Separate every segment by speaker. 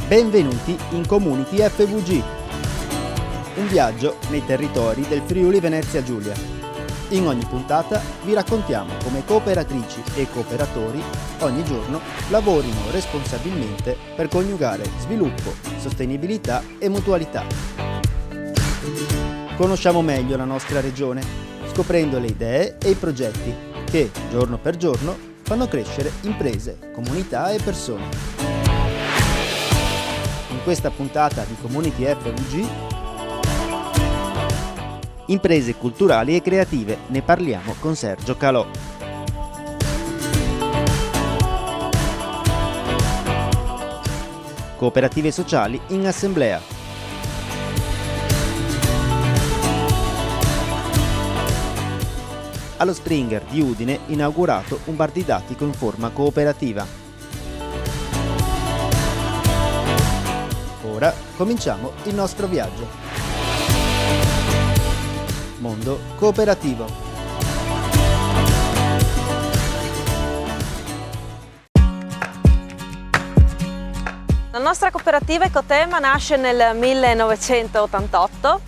Speaker 1: Benvenuti in Community FVG, un viaggio nei territori del Friuli Venezia Giulia. In ogni puntata vi raccontiamo come cooperatrici e cooperatori ogni giorno lavorino responsabilmente per coniugare sviluppo, sostenibilità e mutualità. Conosciamo meglio la nostra regione, scoprendo le idee e i progetti che, giorno per giorno, fanno crescere imprese, comunità e persone. In questa puntata di Community FVG, imprese culturali e creative, ne parliamo con Sergio Calò. Cooperative sociali in assemblea. Allo Springer di Udine inaugurato un bar didattico in forma cooperativa. Ora cominciamo il nostro viaggio. Mondo cooperativo.
Speaker 2: La nostra cooperativa Ecotema nasce nel 1988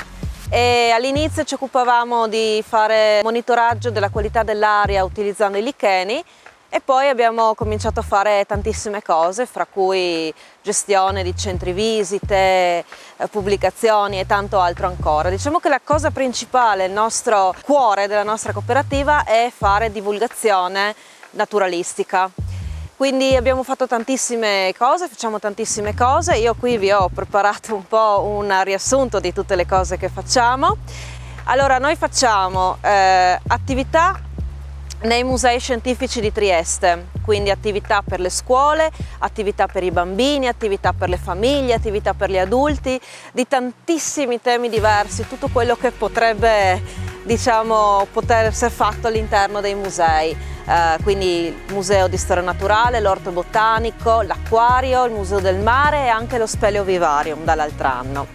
Speaker 2: e all'inizio ci occupavamo di fare monitoraggio della qualità dell'aria utilizzando i licheni. E poi abbiamo cominciato a fare tantissime cose, fra cui gestione di centri visite, pubblicazioni e tanto altro ancora. Diciamo che la cosa principale, il nostro cuore della nostra cooperativa è fare divulgazione naturalistica. Quindi abbiamo fatto tantissime cose, facciamo tantissime cose. Io qui vi ho preparato un po' un riassunto di tutte le cose che facciamo. Allora, noi facciamo attività nei musei scientifici di Trieste, quindi attività per le scuole, attività per i bambini, attività per le famiglie, attività per gli adulti, di tantissimi temi diversi, tutto quello che potrebbe, poter essere fatto all'interno dei musei. Quindi il museo di storia naturale, l'orto botanico, l'acquario, il museo del mare e anche lo speleovivarium dall'altro anno.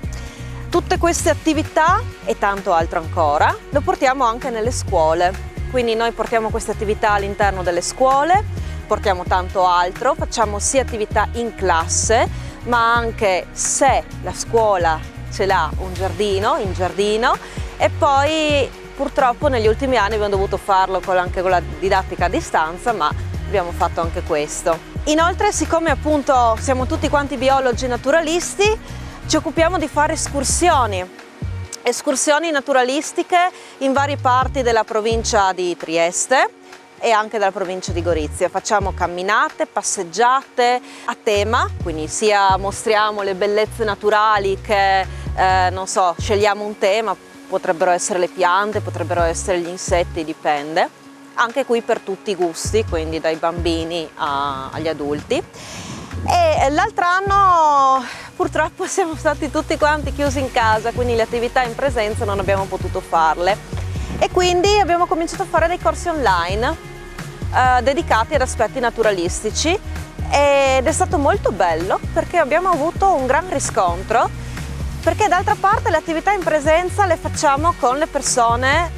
Speaker 2: Tutte queste attività e tanto altro ancora lo portiamo anche nelle scuole. Quindi noi portiamo queste attività all'interno delle scuole, portiamo tanto altro, facciamo sia attività in classe, ma anche se la scuola ce l'ha un giardino, in giardino, e poi purtroppo negli ultimi anni abbiamo dovuto farlo anche con la didattica a distanza, ma abbiamo fatto anche questo. Inoltre, siccome appunto siamo tutti quanti biologi naturalisti, ci occupiamo di fare escursioni naturalistiche in varie parti della provincia di Trieste e anche della provincia di Gorizia. Facciamo camminate, passeggiate a tema, quindi sia mostriamo le bellezze naturali che, scegliamo un tema, potrebbero essere le piante, potrebbero essere gli insetti, dipende. Anche qui per tutti i gusti, quindi dai bambini agli adulti. E l'altro anno purtroppo siamo stati tutti quanti chiusi in casa, quindi le attività in presenza non abbiamo potuto farle e quindi abbiamo cominciato a fare dei corsi online dedicati ad aspetti naturalistici ed è stato molto bello perché abbiamo avuto un gran riscontro, perché d'altra parte le attività in presenza le facciamo con le persone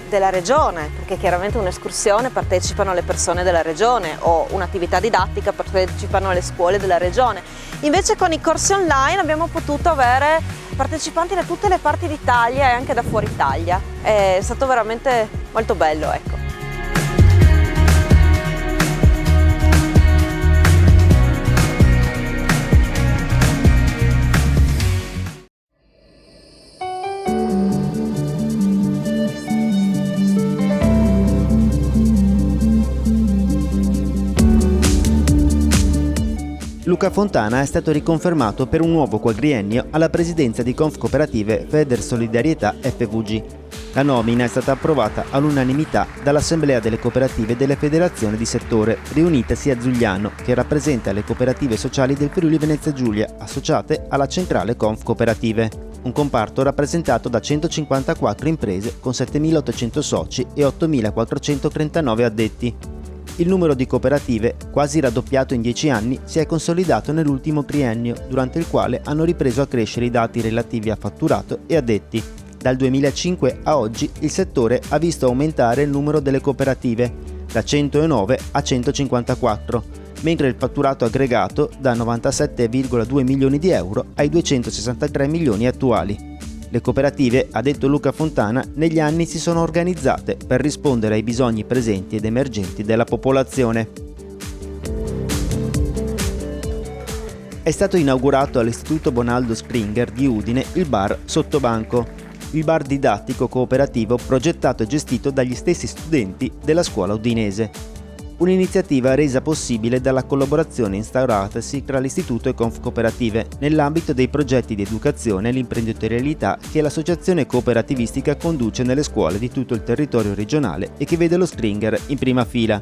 Speaker 2: della regione, perché chiaramente un'escursione partecipano le persone della regione o un'attività didattica partecipano le scuole della regione. Invece con i corsi online abbiamo potuto avere partecipanti da tutte le parti d'Italia e anche da fuori Italia. È stato veramente molto bello, ecco.
Speaker 1: Luca Fontana è stato riconfermato per un nuovo quadriennio alla presidenza di Confcooperative Federsolidarietà FVG. La nomina è stata approvata all'unanimità dall'Assemblea delle Cooperative delle Federazioni di Settore, riunitasi a Zugliano, che rappresenta le cooperative sociali del Friuli Venezia Giulia, associate alla centrale Confcooperative. Un comparto rappresentato da 154 imprese con 7.800 soci e 8.439 addetti. Il numero di cooperative, quasi raddoppiato in 10 anni, si è consolidato nell'ultimo triennio, durante il quale hanno ripreso a crescere i dati relativi a fatturato e addetti. Dal 2005 a oggi il settore ha visto aumentare il numero delle cooperative, da 109 a 154, mentre il fatturato aggregato da 97,2 milioni di euro ai 263 milioni attuali. Le cooperative, ha detto Luca Fontana, negli anni si sono organizzate per rispondere ai bisogni presenti ed emergenti della popolazione. È stato inaugurato all'Istituto Bonaldo Springer di Udine il bar Sottobanco, il bar didattico cooperativo progettato e gestito dagli stessi studenti della scuola udinese. Un'iniziativa resa possibile dalla collaborazione instauratasi tra l'Istituto e Confcooperative nell'ambito dei progetti di educazione e l'imprenditorialità che l'associazione cooperativistica conduce nelle scuole di tutto il territorio regionale e che vede lo Springer in prima fila.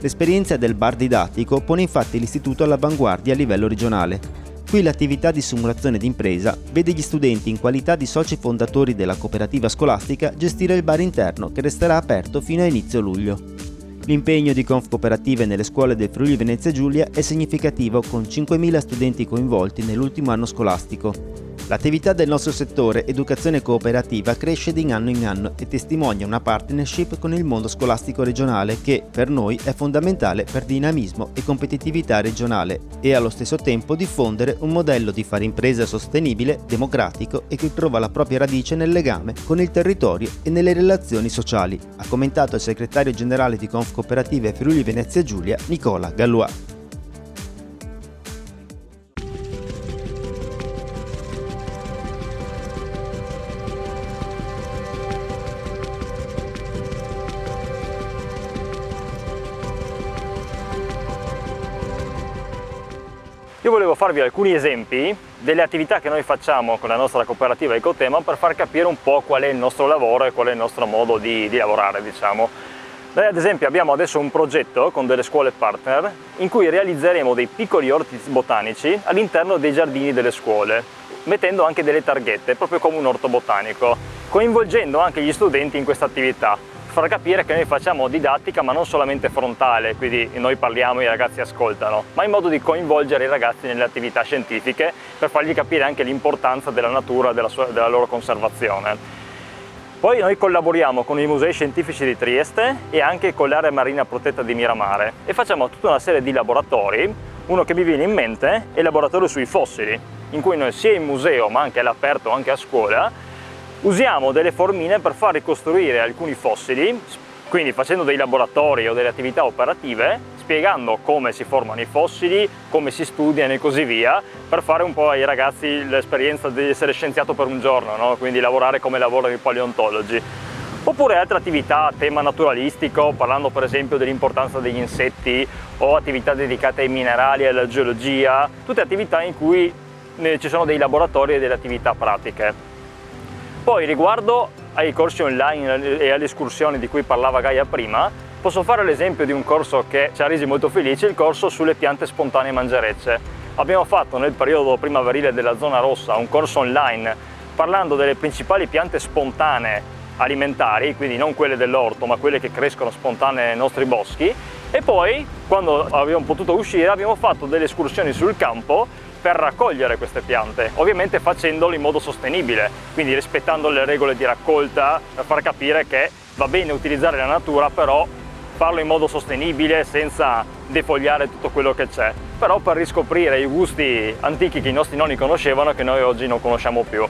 Speaker 1: L'esperienza del bar didattico pone infatti l'istituto all'avanguardia a livello regionale. Qui l'attività di simulazione d'impresa vede gli studenti in qualità di soci fondatori della cooperativa scolastica gestire il bar interno che resterà aperto fino a inizio luglio. L'impegno di Confcooperative nelle scuole del Friuli Venezia Giulia è significativo con 5.000 studenti coinvolti nell'ultimo anno scolastico. L'attività del nostro settore educazione cooperativa cresce di anno in anno e testimonia una partnership con il mondo scolastico regionale che, per noi, è fondamentale per dinamismo e competitività regionale e allo stesso tempo diffondere un modello di fare impresa sostenibile, democratico e che trova la propria radice nel legame con il territorio e nelle relazioni sociali, ha commentato il segretario generale di Confcooperative Friuli Venezia Giulia, Nicola Gallois.
Speaker 3: Io volevo farvi alcuni esempi delle attività che noi facciamo con la nostra cooperativa Ecotema per far capire un po' qual è il nostro lavoro e qual è il nostro modo di lavorare, diciamo. Noi ad esempio abbiamo adesso un progetto con delle scuole partner in cui realizzeremo dei piccoli orti botanici all'interno dei giardini delle scuole, mettendo anche delle targhette, proprio come un orto botanico, coinvolgendo anche gli studenti in questa attività. Far capire che noi facciamo didattica ma non solamente frontale, quindi noi parliamo e i ragazzi ascoltano, ma in modo di coinvolgere i ragazzi nelle attività scientifiche per fargli capire anche l'importanza della natura e della loro conservazione. Poi noi collaboriamo con i musei scientifici di Trieste e anche con l'area marina protetta di Miramare e facciamo tutta una serie di laboratori. Uno che mi viene in mente è il laboratorio sui fossili, in cui noi sia in museo ma anche all'aperto, anche a scuola, usiamo delle formine per far ricostruire alcuni fossili, quindi facendo dei laboratori o delle attività operative, spiegando come si formano i fossili, come si studiano e così via, per fare un po' ai ragazzi l'esperienza di essere scienziato per un giorno, no? Quindi lavorare come lavorano i paleontologi. Oppure altre attività a tema naturalistico, parlando per esempio dell'importanza degli insetti o attività dedicate ai minerali e alla geologia, tutte attività in cui ci sono dei laboratori e delle attività pratiche. Poi riguardo ai corsi online e alle escursioni di cui parlava Gaia prima, posso fare l'esempio di un corso che ci ha resi molto felici, il corso sulle piante spontanee mangerecce. Abbiamo fatto nel periodo primaverile della zona rossa un corso online parlando delle principali piante spontanee alimentari, quindi non quelle dell'orto ma quelle che crescono spontanee nei nostri boschi, e poi quando abbiamo potuto uscire abbiamo fatto delle escursioni sul campo per raccogliere queste piante, ovviamente facendolo in modo sostenibile, quindi rispettando le regole di raccolta, per far capire che va bene utilizzare la natura, però farlo in modo sostenibile senza defogliare tutto quello che c'è, però per riscoprire i gusti antichi che i nostri nonni conoscevano e che noi oggi non conosciamo più.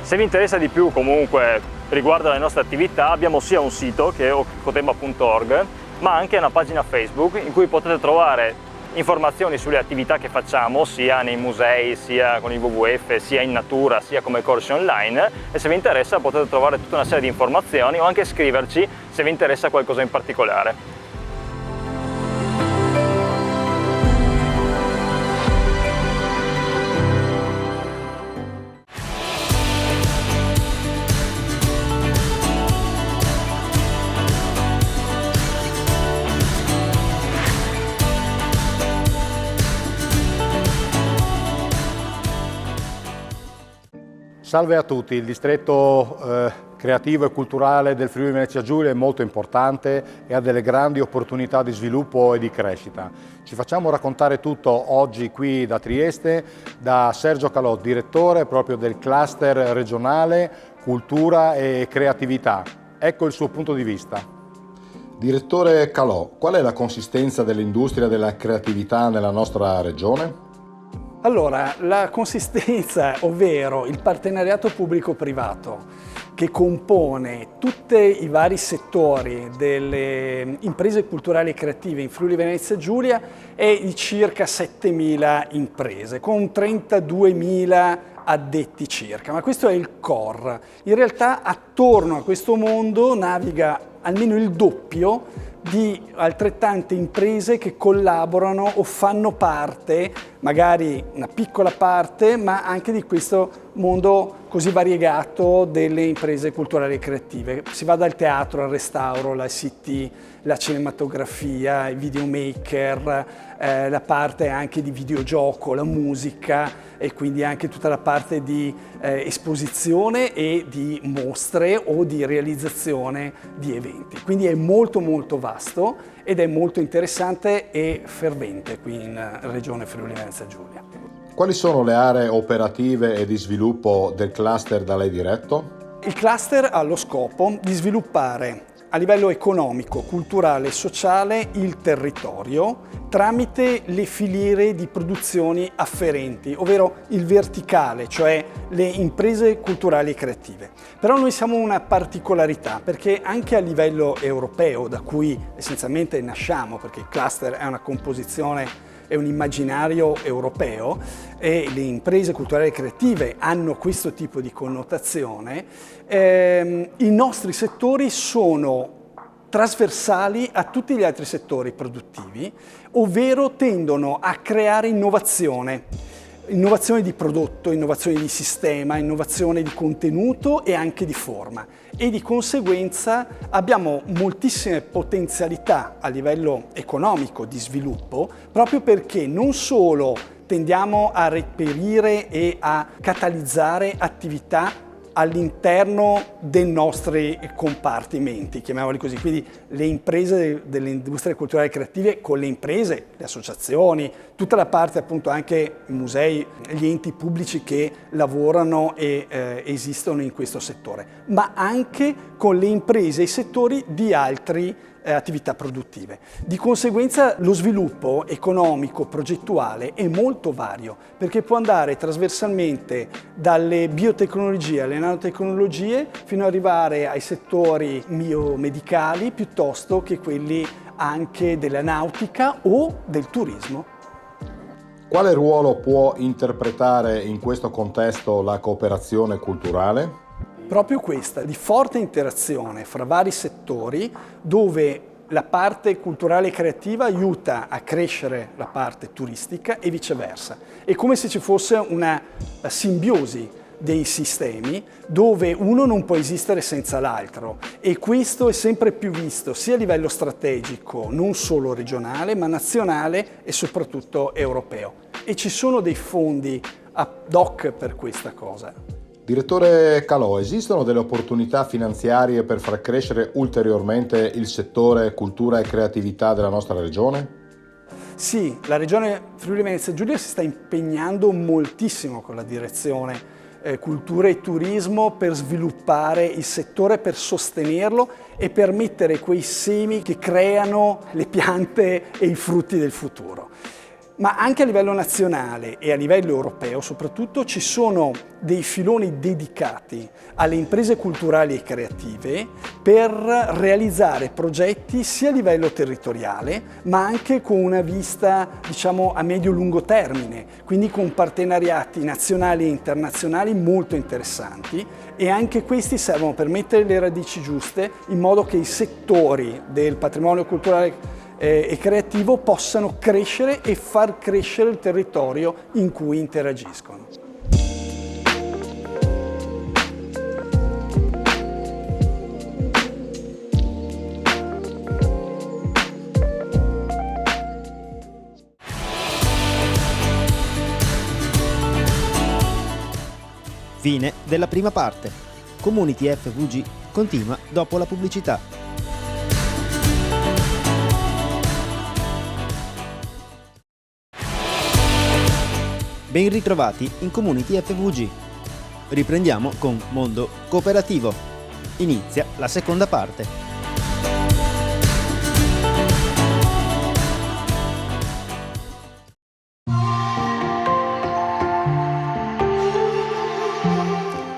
Speaker 3: Se vi interessa di più comunque riguardo alle nostre attività, abbiamo sia un sito che è ecotema.org, ma anche una pagina Facebook in cui potete trovare informazioni sulle attività che facciamo sia nei musei, sia con il WWF, sia in natura, sia come corsi online, e se vi interessa potete trovare tutta una serie di informazioni o anche scriverci se vi interessa qualcosa in particolare.
Speaker 4: Salve a tutti, il distretto creativo e culturale del Friuli Venezia Giulia è molto importante e ha delle grandi opportunità di sviluppo e di crescita. Ci facciamo raccontare tutto oggi qui da Trieste da Sergio Calò, direttore proprio del cluster regionale Cultura e Creatività. Ecco il suo punto di vista.
Speaker 5: Direttore Calò, qual è la consistenza dell'industria della creatività nella nostra regione?
Speaker 6: Allora, la consistenza, ovvero il partenariato pubblico-privato che compone tutti i vari settori delle imprese culturali e creative in Friuli Venezia Giulia è di circa 7.000 imprese, con 32.000 addetti circa, ma questo è il core. In realtà attorno a questo mondo naviga almeno il doppio di altrettante imprese che collaborano o fanno parte, magari una piccola parte, ma anche di questo mondo così variegato delle imprese culturali e creative. Si va dal teatro al restauro, l'ICT, la cinematografia, i videomaker, la parte anche di videogioco, la musica e quindi anche tutta la parte di esposizione e di mostre o di realizzazione di eventi. Quindi è molto vasto ed è molto interessante e fervente qui in Regione Friuli Venezia Giulia.
Speaker 5: Quali sono le aree operative e di sviluppo del cluster da lei diretto?
Speaker 6: Il cluster ha lo scopo di sviluppare a livello economico, culturale e sociale il territorio tramite le filiere di produzioni afferenti, ovvero il verticale, cioè le imprese culturali e creative. Però noi siamo una particolarità perché anche a livello europeo, da cui essenzialmente nasciamo, perché il cluster è una composizione, è un immaginario europeo e le imprese culturali e creative hanno questo tipo di connotazione, i nostri settori sono trasversali a tutti gli altri settori produttivi, ovvero tendono a creare innovazione di prodotto, innovazione di sistema, innovazione di contenuto e anche di forma. E di conseguenza abbiamo moltissime potenzialità a livello economico di sviluppo, proprio perché non solo tendiamo a reperire e a catalizzare attività all'interno dei nostri compartimenti, chiamiamoli così, quindi le imprese delle industrie culturali e creative con le imprese, le associazioni, tutta la parte appunto anche i musei, gli enti pubblici che lavorano e esistono in questo settore, ma anche con le imprese e i settori di altri attività produttive. Di conseguenza lo sviluppo economico, progettuale è molto vario perché può andare trasversalmente dalle biotecnologie alle nanotecnologie fino ad arrivare ai settori biomedicali piuttosto che quelli anche della nautica o del turismo.
Speaker 5: Quale ruolo può interpretare in questo contesto la cooperazione culturale?
Speaker 6: Proprio questa, di forte interazione fra vari settori dove la parte culturale e creativa aiuta a crescere la parte turistica e viceversa. È come se ci fosse una simbiosi dei sistemi dove uno non può esistere senza l'altro e questo è sempre più visto sia a livello strategico, non solo regionale, ma nazionale e soprattutto europeo. E ci sono dei fondi ad hoc per questa cosa.
Speaker 5: Direttore Calò, esistono delle opportunità finanziarie per far crescere ulteriormente il settore cultura e creatività della nostra regione?
Speaker 6: Sì, la regione Friuli Venezia Giulia si sta impegnando moltissimo con la direzione cultura e turismo per sviluppare il settore, per sostenerlo e per mettere quei semi che creano le piante e i frutti del futuro. Ma anche a livello nazionale e a livello europeo soprattutto ci sono dei filoni dedicati alle imprese culturali e creative per realizzare progetti sia a livello territoriale ma anche con una vista diciamo a medio-lungo termine, quindi con partenariati nazionali e internazionali molto interessanti e anche questi servono per mettere le radici giuste in modo che i settori del patrimonio culturale e creativo possano crescere e far crescere il territorio in cui interagiscono.
Speaker 1: Fine della prima parte. Community FVG continua dopo la pubblicità. Ben ritrovati in Community FVG. Riprendiamo con Mondo Cooperativo. Inizia la seconda parte.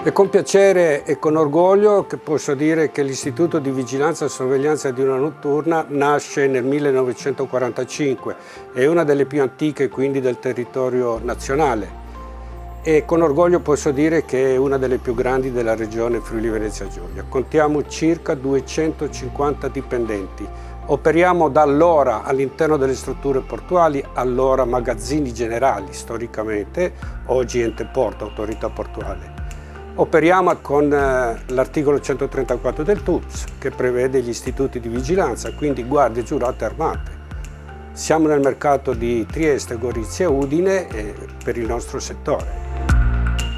Speaker 7: È con piacere e con orgoglio che posso dire che l'Istituto di Vigilanza e Sorveglianza Diurna Notturna nasce nel 1945, è una delle più antiche quindi del territorio nazionale e con orgoglio posso dire che è una delle più grandi della regione Friuli Venezia Giulia. Contiamo circa 250 dipendenti, operiamo da allora all'interno delle strutture portuali, allora magazzini generali storicamente, oggi ente porto, autorità portuale. Operiamo con l'articolo 134 del TUPS che prevede gli istituti di vigilanza, quindi guardie giurate armate. Siamo nel mercato di Trieste, Gorizia e Udine per il nostro settore.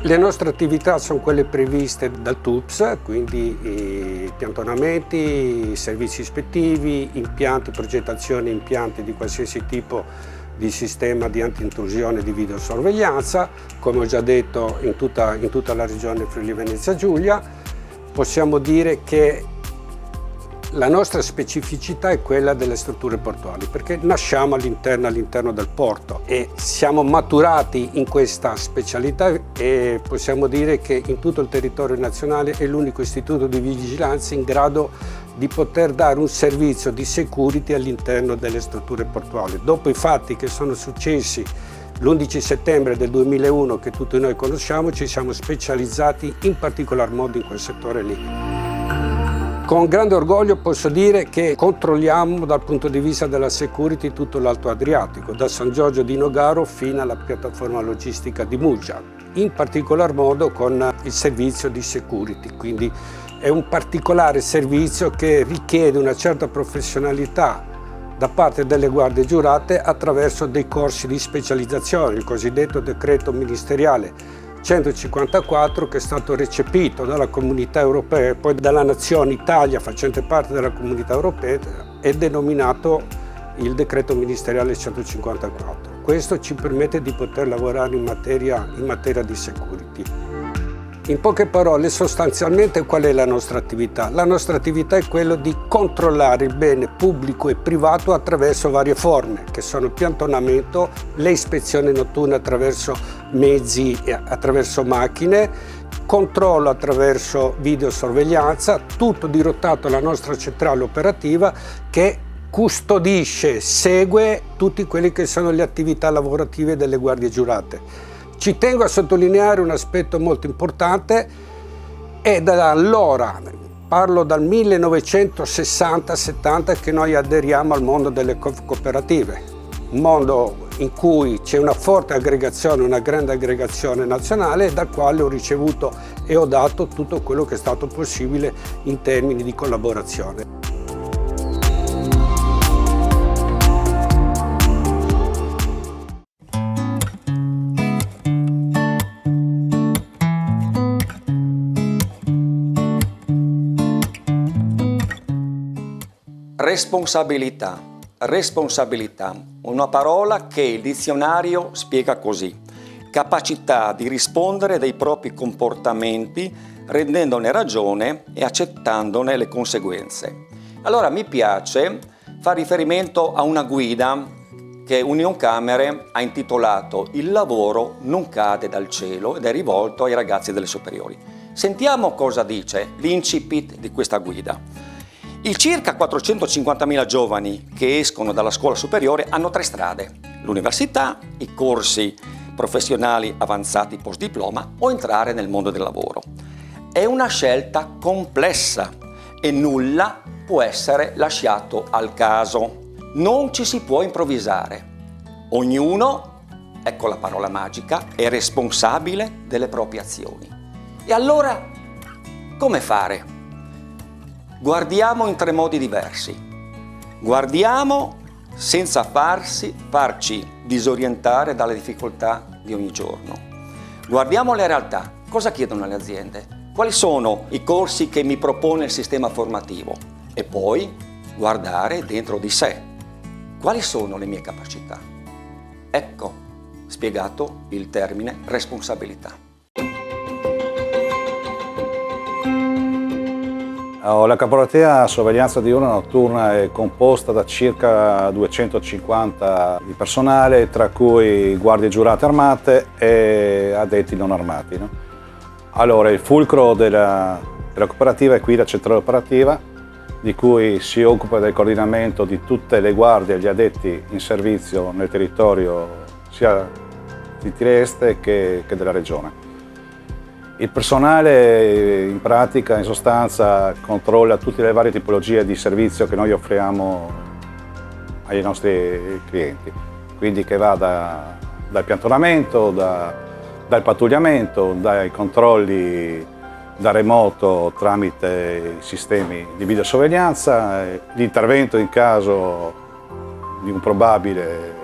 Speaker 7: Le nostre attività sono quelle previste dal TUPS, quindi piantonamenti, servizi ispettivi, impianti, progettazione impianti di qualsiasi tipo di sistema di anti-intrusione di videosorveglianza, come ho già detto in tutta la regione Friuli Venezia Giulia. Possiamo dire che la nostra specificità è quella delle strutture portuali, perché nasciamo all'interno del porto e siamo maturati in questa specialità e possiamo dire che in tutto il territorio nazionale è l'unico istituto di vigilanza in grado di poter dare un servizio di security all'interno delle strutture portuali. Dopo i fatti che sono successi l'11 settembre del 2001 che tutti noi conosciamo, ci siamo specializzati in particolar modo in quel settore lì. Con grande orgoglio posso dire che controlliamo dal punto di vista della security tutto l'Alto Adriatico, da San Giorgio di Nogaro fino alla piattaforma logistica di Muggia, in particolar modo con il servizio di security, quindi è un particolare servizio che richiede una certa professionalità da parte delle guardie giurate attraverso dei corsi di specializzazione, il cosiddetto decreto ministeriale 154 che è stato recepito dalla Comunità Europea e poi dalla nazione Italia facente parte della Comunità Europea è denominato il decreto ministeriale 154. Questo ci permette di poter lavorare in materia di security. In poche parole, sostanzialmente qual è la nostra attività? La nostra attività è quella di controllare il bene pubblico e privato attraverso varie forme, che sono il piantonamento, le ispezioni notturne attraverso mezzi e attraverso macchine, controllo attraverso videosorveglianza, tutto dirottato alla nostra centrale operativa che custodisce, segue tutte quelle che sono le attività lavorative delle guardie giurate. Ci tengo a sottolineare un aspetto molto importante, è da allora, parlo dal 1960-70 che noi aderiamo al mondo delle cooperative, un mondo in cui c'è una forte aggregazione, una grande aggregazione nazionale dal quale ho ricevuto e ho dato tutto quello che è stato possibile in termini di collaborazione.
Speaker 8: Responsabilità, una parola che il dizionario spiega così: capacità di rispondere dei propri comportamenti rendendone ragione e accettandone le conseguenze. Allora mi piace fare riferimento a una guida che Unioncamere ha intitolato "Il lavoro non cade dal cielo" ed è rivolto ai ragazzi delle superiori. Sentiamo cosa dice l'incipit di questa guida. I circa 450.000 giovani che escono dalla scuola superiore hanno tre strade: l'università, i corsi professionali avanzati post diploma o entrare nel mondo del lavoro. È una scelta complessa e nulla può essere lasciato al caso. Non ci si può improvvisare. Ognuno, ecco la parola magica, è responsabile delle proprie azioni. E allora, come fare? Guardiamo in tre modi diversi. Guardiamo senza farci disorientare dalle difficoltà di ogni giorno. Guardiamo le realtà. Cosa chiedono le aziende? quali sono i corsi che mi propone il sistema formativo e poi guardare dentro di sé quali sono le mie capacità. Ecco spiegato il termine responsabilità.
Speaker 9: La corporativa sorveglianza diurna notturna è composta da circa 250 di personale, tra cui guardie giurate armate e addetti non armati, no? Allora, il fulcro della cooperativa è qui la centrale operativa, di cui si occupa del coordinamento di tutte le guardie e gli addetti in servizio nel territorio sia di Trieste che della regione. Il personale in pratica, in sostanza, controlla tutte le varie tipologie di servizio che noi offriamo ai nostri clienti, quindi che va dal piantonamento, dal pattugliamento, dai controlli da remoto tramite sistemi di videosorveglianza, l'intervento in caso di un probabile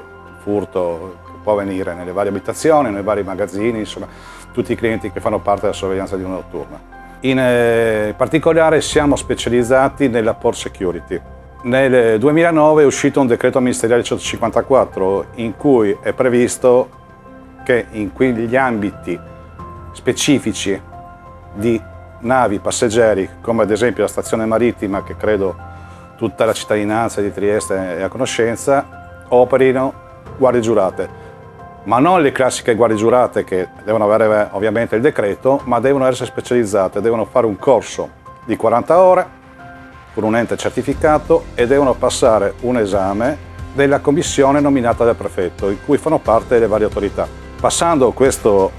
Speaker 9: furto che può avvenire nelle varie abitazioni, nei vari magazzini, insomma tutti i clienti che fanno parte della sorveglianza diurna notturna. In particolare siamo specializzati nella port security. Nel 2009 è uscito un decreto ministeriale 154 in cui è previsto che in quegli ambiti specifici di navi passeggeri, come ad esempio la stazione marittima, che credo tutta la cittadinanza di Trieste è a conoscenza, operino guardie giurate. Ma non le classiche guardie giurate che devono avere ovviamente il decreto, ma devono essere specializzate, devono fare un corso di 40 ore con un ente certificato e devono passare un esame della commissione nominata dal prefetto, in cui fanno parte le varie autorità. Passando questo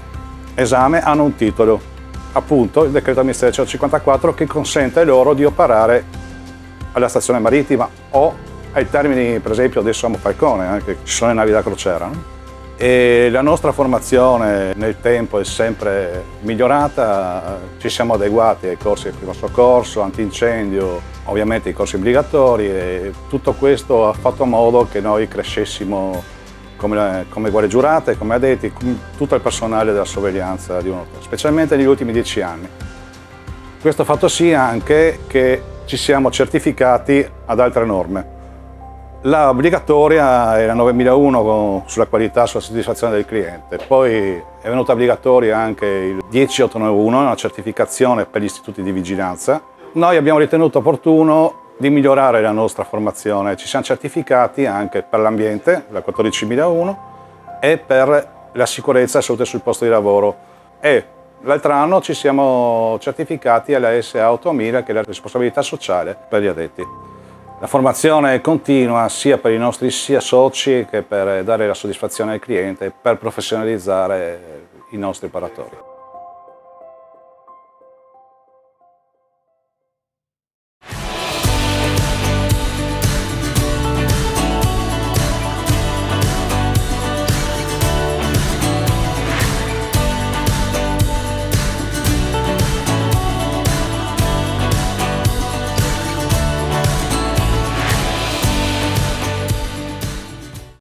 Speaker 9: esame hanno un titolo, appunto il decreto ministeriale 154, che consente loro di operare alla stazione marittima o ai termini, per esempio adesso a Falcone, che ci sono le navi da crociera, no? E la nostra formazione nel tempo è sempre migliorata, ci siamo adeguati ai corsi di primo soccorso, antincendio, ovviamente i corsi obbligatori, e tutto questo ha fatto modo che noi crescessimo come guardie giurate, come addetti, come tutto il personale della sorveglianza diurna notturna, specialmente negli ultimi 10 anni. Questo ha fatto sì anche che ci siamo certificati ad altre norme. La obbligatoria è la 9001 sulla qualità, sulla soddisfazione del cliente, poi è venuta obbligatoria anche il 10891, una certificazione per gli istituti di vigilanza. Noi abbiamo ritenuto opportuno di migliorare la nostra formazione, ci siamo certificati anche per l'ambiente, la 14001, e per la sicurezza e salute sul posto di lavoro, e l'altro anno ci siamo certificati alla SA 8000, che è la responsabilità sociale per gli addetti. La formazione è continua sia per i nostri soci che per dare la soddisfazione al cliente e per professionalizzare i nostri operatori.